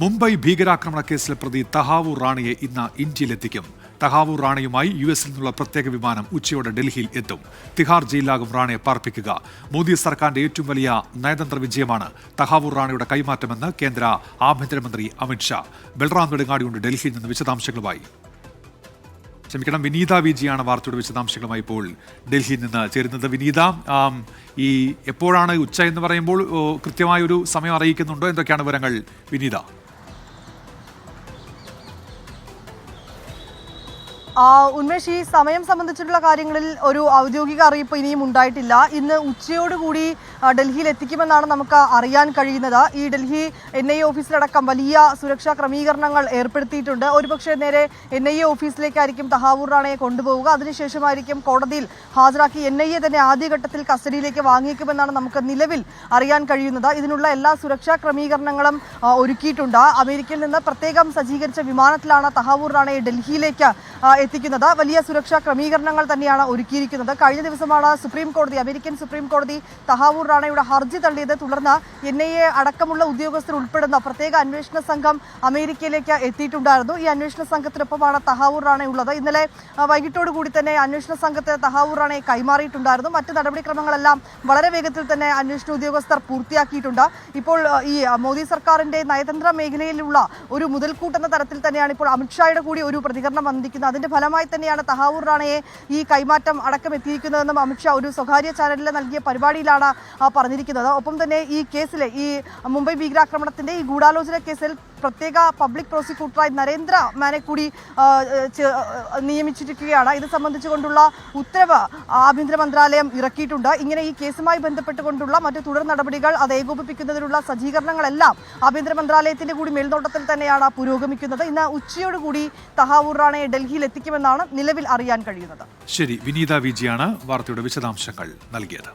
മുംബൈ ഭീകരാക്രമണ കേസിലെ പ്രതി തഹാവൂർ റാണിയെ ഇന്ന് ഇന്ത്യയിലെത്തിക്കും. തഹാവൂർ റാണിയുമായി യുഎസിൽ നിന്നുള്ള പ്രത്യേക വിമാനം ഉച്ചയോടെ ഡൽഹിയിൽ എത്തും. തിഹാർ ജയിലിലാകും റാണിയെ പാർപ്പിക്കുക. മോദി സർക്കാരിന്റെ ഏറ്റവും വലിയ നയതന്ത്ര വിജയമാണ് തഹാവൂർ റാണിയുടെ കൈമാറ്റമെന്ന് കേന്ദ്ര ആഭ്യന്തരമന്ത്രി അമിത്ഷാ. ബൽറാം നെടുങ്ങാടിയുണ്ട് ഡൽഹിയിൽ നിന്ന് വിശദാംശങ്ങളുമായി. വിനീത വിജിയാണ് വാർത്തയുടെ വിശദാംശങ്ങളുമായി ഇപ്പോൾ ഡൽഹിയിൽ നിന്ന് ചേരുന്നത്. വിനീത, ഈ എപ്പോഴാണ് ഉച്ച എന്ന് പറയുമ്പോൾ കൃത്യമായൊരു സമയം അറിയിക്കുന്നുണ്ടോ? എന്തൊക്കെയാണ് വിവരങ്ങൾ വിനീത? ഉന്മേഷ്, ഈ സമയം സംബന്ധിച്ചിട്ടുള്ള കാര്യങ്ങളിൽ ഒരു ഔദ്യോഗിക അറിയിപ്പ് ഇനിയും ഉണ്ടായിട്ടില്ല. ഇന്ന് ഉച്ചയോടുകൂടി ഡൽഹിയിൽ എത്തിക്കുമെന്നാണ് നമുക്ക് അറിയാൻ കഴിയുന്നത്. ഈ ഡൽഹി NIA ഓഫീസിലടക്കം വലിയ സുരക്ഷാ ക്രമീകരണങ്ങൾ ഏർപ്പെടുത്തിയിട്ടുണ്ട്. ഒരുപക്ഷെ നേരെ NIA ഓഫീസിലേക്കായിരിക്കും തഹാവൂർ റാണയെ കൊണ്ടുപോവുക. അതിനുശേഷമായിരിക്കും കോടതിയിൽ ഹാജരാക്കി NIA തന്നെ ആദ്യഘട്ടത്തിൽ കസ്റ്റഡിയിലേക്ക് വാങ്ങിയേക്കുമെന്നാണ് നമുക്ക് നിലവിൽ അറിയാൻ കഴിയുന്നത്. ഇതിനുള്ള എല്ലാ സുരക്ഷാ ക്രമീകരണങ്ങളും ഒരുക്കിയിട്ടുണ്ട്. അമേരിക്കയിൽ നിന്ന് പ്രത്യേകം സജ്ജീകരിച്ച വിമാനത്തിലാണ് തഹാവൂർ റാണയെ ഡൽഹിയിലേക്ക് എത്തിക്കുന്നത്. വലിയ സുരക്ഷാ ക്രമീകരണങ്ങൾ തന്നെയാണ് ഒരുക്കിയിരിക്കുന്നത്. കഴിഞ്ഞ ദിവസമാണ് അമേരിക്കൻ സുപ്രീം കോടതി തഹാവൂർ റാണയുടെ ഹർജി തള്ളിയത്. തുടർന്ന് NIA അടക്കമുള്ള ഉദ്യോഗസ്ഥർ ഉൾപ്പെടുന്ന പ്രത്യേക അന്വേഷണ സംഘം അമേരിക്കയിലേക്ക് എത്തിയിട്ടുണ്ടായിരുന്നു. ഈ അന്വേഷണ സംഘത്തിനൊപ്പമാണ് തഹാവൂർ റാണയുള്ളത്. ഇന്നലെ വൈകിട്ടോടുകൂടി തന്നെ അന്വേഷണ സംഘത്തെ തഹാവൂർ റാണയെ കൈമാറിയിട്ടുണ്ടായിരുന്നു. മറ്റ് നടപടിക്രമങ്ങളെല്ലാം വളരെ വേഗത്തിൽ തന്നെ അന്വേഷണ ഉദ്യോഗസ്ഥർ പൂർത്തിയാക്കിയിട്ടുണ്ട്. ഇപ്പോൾ ഈ മോദി സർക്കാരിന്റെ നയതന്ത്ര മേഖലയിലുള്ള ഒരു മുതൽക്കൂട്ടെന്ന തരത്തിൽ തന്നെയാണ് ഇപ്പോൾ അമിത്ഷായുടെ കൂടി ഒരു പ്രതികരണം വന്നിരിക്കുന്നത്. അതിന്റെ ഫലമായി തന്നെയാണ് തഹാവൂർ റാണയെ ഈ കൈമാറ്റം അടക്കം എത്തിയിരിക്കുന്നതെന്നും അമിത്ഷാ ഒരു സ്വകാര്യ ചാനലിൽ നൽകിയ പരിപാടിയിലാണ് പറഞ്ഞിരിക്കുന്നത്. ഒപ്പം തന്നെ ഈ കേസിലെ ഈ മുംബൈ ഭീകരാക്രമണത്തിന്റെ ഈ ഗൂഢാലോചന കേസിൽ പ്രത്യേക പബ്ലിക് പ്രോസിക്യൂട്ടറായി നരേന്ദ്ര മാനെ കൂടി നിയമിച്ചിരിക്കുകയാണ്. ഇത് സംബന്ധിച്ചുകൊണ്ടുള്ള ഉത്തരവ് ആഭ്യന്തര മന്ത്രാലയം ഇറക്കിയിട്ടുണ്ട്. ഇങ്ങനെ ഈ കേസുമായി ബന്ധപ്പെട്ടുകൊണ്ടുള്ള മറ്റു തുടർ നടപടികൾ അത് ഏകോപിപ്പിക്കുന്നതിനുള്ള സജ്ജീകരണങ്ങളെല്ലാം ആഭ്യന്തര മന്ത്രാലയത്തിന്റെ കൂടി മേൽനോട്ടത്തിൽ തന്നെയാണ് പുരോഗമിക്കുന്നത്. ഇന്ന് ഉച്ചയോടുകൂടി തഹാവൂർ റാണയെ ഡൽഹിയിൽ എത്തിക്കുമെന്നാണ് നിലവിൽ അറിയാൻ കഴിയുന്നത്. ശരി, വിനീത വിജിയാണ് വാർത്തയുടെ വിശദാംശങ്ങൾ നൽകിയത്.